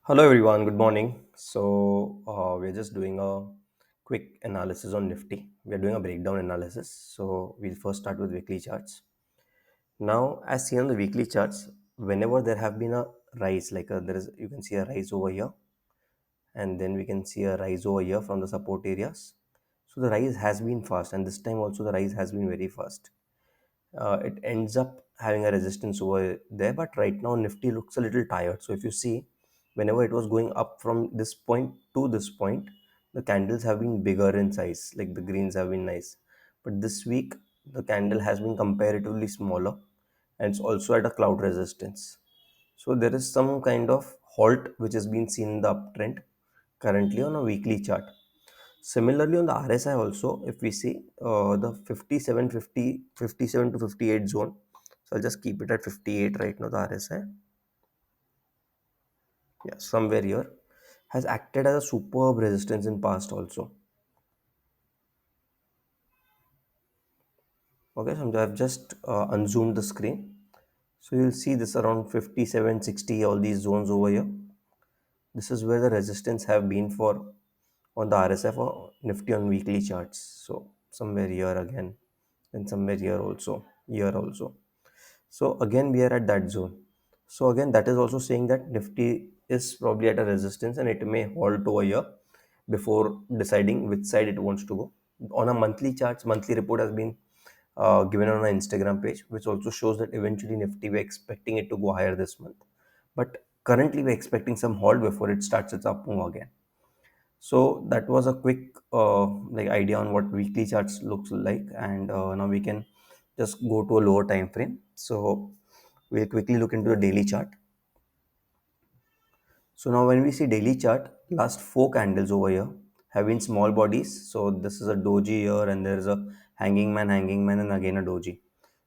Hello everyone, good morning. We're just doing a quick analysis on Nifty. We're doing a breakdown analysis. So we'll first start with weekly charts. Now, as seen on the weekly charts, whenever there have been a rise, there is, you can see a rise over here, and then we can see a rise over here from the support areas. So the rise has been fast, and this time also the rise has been very fast. It ends up having a resistance over there, but right now Nifty looks a little tired. So if you see, whenever it was going up from this point to this point, the candles have been bigger in size, like the greens have been nice. But this week the candle has been comparatively smaller, and it's also at a cloud resistance. So there is some kind of halt which has been seen in the uptrend currently on a weekly chart. Similarly, on the RSI also, if we see the 57 to 58 zone, so I'll just keep it at 58 right now, the RSI, yeah, somewhere here, has acted as a superb resistance in past also. Okay, so I've just unzoomed the screen. So you'll see this around 57, 60, all these zones over here. This is where the resistance have been for on the RSI for Nifty on weekly charts. So somewhere here again, and somewhere here also. So again, we are at that zone. So again, that is also saying that Nifty is probably at a resistance and it may halt over here before deciding which side it wants to go. On a monthly charts, monthly report has been given on our Instagram page, which also shows that eventually Nifty we're expecting it to go higher this month. But currently we're expecting some halt before it starts its up move again. So that was a quick idea on what weekly charts looks like, and now we can just go to a lower time frame. So we'll quickly look into the daily chart. So now when we see daily chart, last four candles over here have been small bodies. So this is a doji here, and there is a hanging man, and again a doji.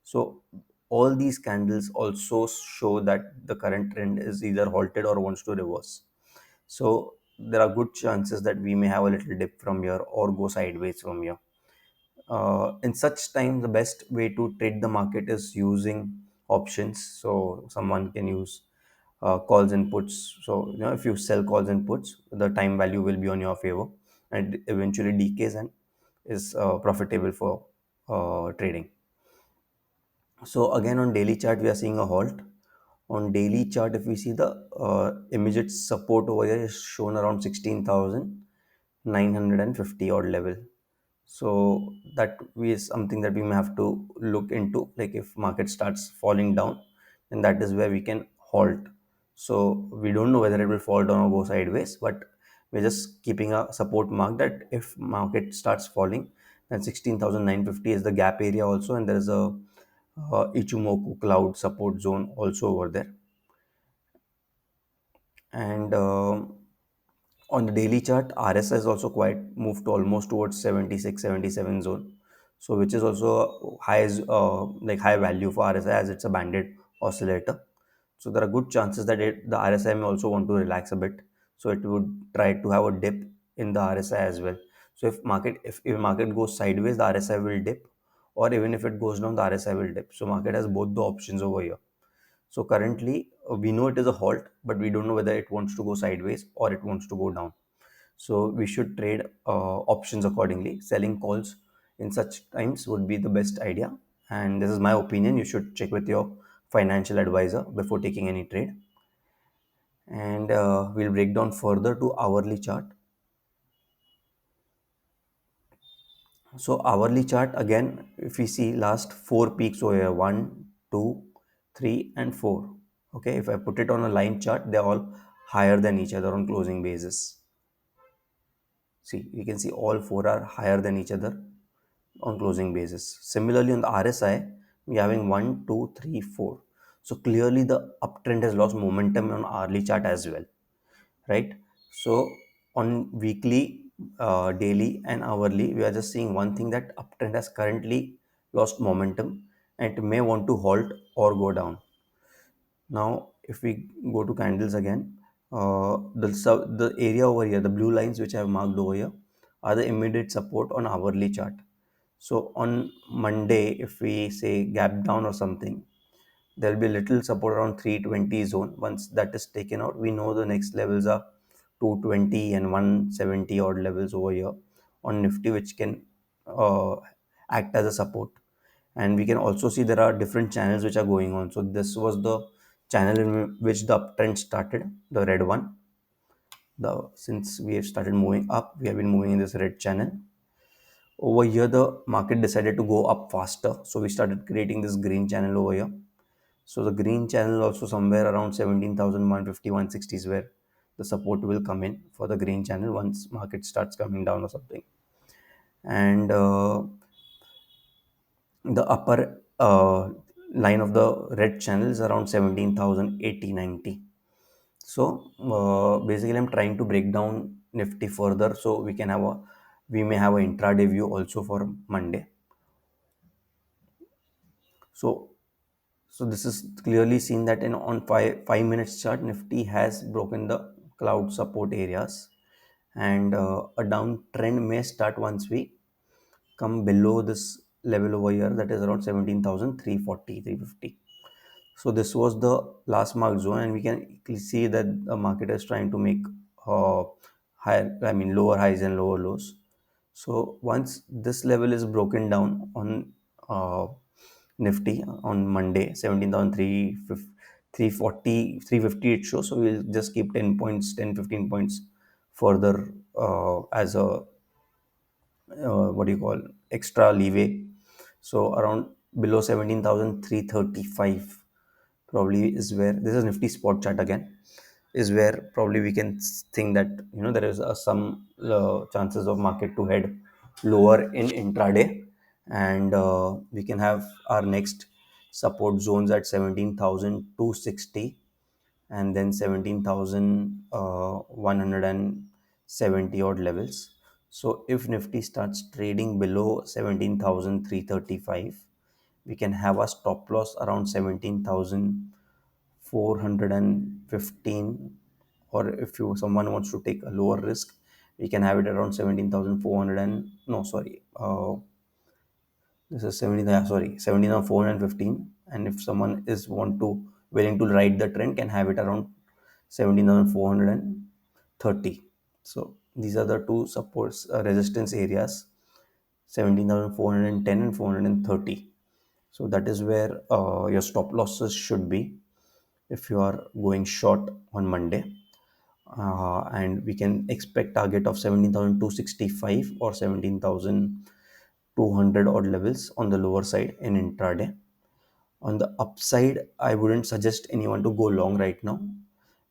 So all these candles also show that the current trend is either halted or wants to reverse. So there are good chances that we may have a little dip from here or go sideways from here. In such time, the best way to trade the market is using options. So someone can use calls and puts. So if you sell calls and puts, the time value will be on your favor, and it eventually decays and is profitable for trading. So again on daily chart, we are seeing a halt. On daily chart, if we see the immediate support over here is shown around 16,950 odd level. So that is something that we may have to look into. Like if market starts falling down, then that is where we can halt. So we don't know whether it will fall down or go sideways, but we're just keeping a support mark that if market starts falling, then 16,950 is the gap area also, and there is a Ichimoku cloud support zone also over there. And on the daily chart, RSI is also quite moved to almost towards 76, 77 zone. So which is also high high value for RSI as it's a banded oscillator. So there are good chances that the RSI may also want to relax a bit. So it would try to have a dip in the RSI as well. So if market goes sideways, the RSI will dip, or even if it goes down, the RSI will dip. So market has both the options over here. So currently we know it is a halt, but we don't know whether it wants to go sideways or it wants to go down. So we should trade options accordingly. Selling calls in such times would be the best idea. And this is my opinion. You should check with your financial advisor before taking any trade. And we'll break down further to hourly chart. So hourly chart again, if we see last four peaks over here, 1, 2, 3, and 4. Okay, if I put it on a line chart, they're all higher than each other on closing basis. See, you can see all four are higher than each other on closing basis. Similarly, on the RSI, we're having 1, 2, 3, 4. So clearly the uptrend has lost momentum on hourly chart as well, right? So on weekly, daily, and hourly, we are just seeing one thing, that uptrend has currently lost momentum and it may want to halt or go down. Now, if we go to candles again, the area over here, the blue lines which I have marked over here, are the immediate support on hourly chart. So on Monday, if we say gap down or something, There will be a little support around 320 zone. Once that is taken out, we know the next levels are 220 and 170 odd levels over here on Nifty, which can uh, act as a support. And we can also see there are different channels which are going on. So this was the channel in which the uptrend started, the red one. The since we have started moving up, we have been moving in this red channel. Over here, the market decided to go up faster, so we started creating this green channel over here. So the green channel also somewhere around 17,150, 160 is where the support will come in for the green channel once market starts coming down or something. And the upper line of the red channel is around 17,080, 90. So basically, I'm trying to break down Nifty further so we may have a intraday view also for Monday. So this is clearly seen that in on 5 minutes chart, Nifty has broken the cloud support areas, and a downtrend may start once we come below this level over here, that is around 17,340, 350. So this was the last mark zone, and we can see that the market is trying to make uh, lower highs and lower lows. So once this level is broken down on Nifty on Monday, 17,340, 350 it shows. So we'll just keep 10 points, 10, 15 points further as a what do you call extra leeway. So around below 17,335 probably is where this is Nifty spot chart again, is where probably we can think that there is some chances of market to head lower in intraday, and we can have our next support zones at 17,260 and then 17,170 odd levels. So if Nifty starts trading below 17,335, we can have a stop loss around 17,415, or if someone wants to take a lower risk, we can have it around 17,400 and no sorry this is 17, yeah, sorry, 17,415. And if someone is want to willing to ride the trend, can have it around 17,430. So these are the two supports, resistance areas, 17,410 and 430. So that is where your stop losses should be if you are going short on Monday. And we can expect target of 17,265 or 17,200 odd levels on the lower side in intraday. On the upside, I wouldn't suggest anyone to go long right now.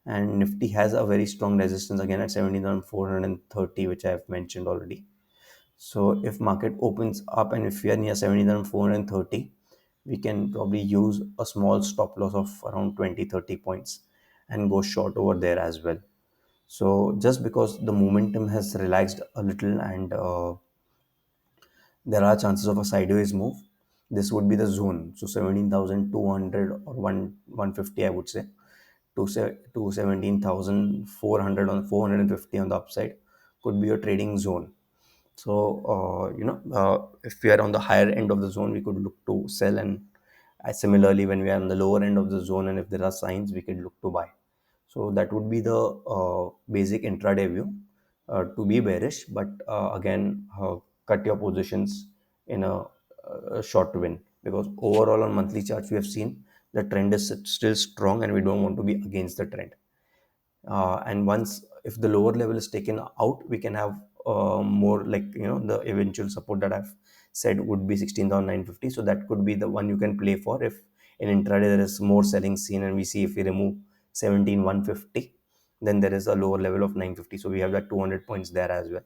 And Nifty has a very strong resistance again at 17,430, which I have mentioned already. So if market opens up and if we are near 17,430, we can probably use a small stop loss of around 20, 30 points and go short over there as well. So just because the momentum has relaxed a little and there are chances of a sideways move, this would be the zone. So 17,200 or 150, I would say, to 17,400 on 450 on the upside could be a trading zone. So if we are on the higher end of the zone, we could look to sell, and similarly when we are on the lower end of the zone and if there are signs, we could look to buy. So that would be the basic intraday view. To be bearish, but again, cut your positions in a short win, because overall on monthly charts we have seen the trend is still strong and we don't want to be against the trend. And once if the lower level is taken out, we can have more, like the eventual support that I've said would be 16,950. So that could be the one you can play for if in intraday there is more selling seen, and we see if we remove 17,150, then there is a lower level of 950. So we have that 200 points there as well.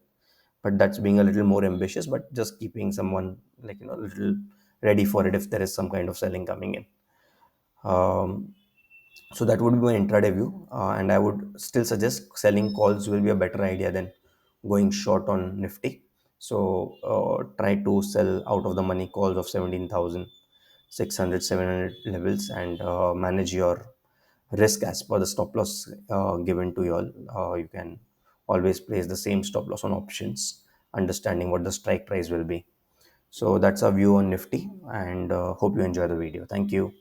But that's being a little more ambitious, but just keeping someone, like a little ready for it if there is some kind of selling coming in. So that would be my intraday view, and I would still suggest selling calls will be a better idea than going short on Nifty. So try to sell out of the money calls of 17,600, 700 levels, and manage your risk as per the stop loss given to you all. You can always place the same stop loss on options, understanding what the strike price will be. So that's our view on Nifty, and hope you enjoy the video. Thank you.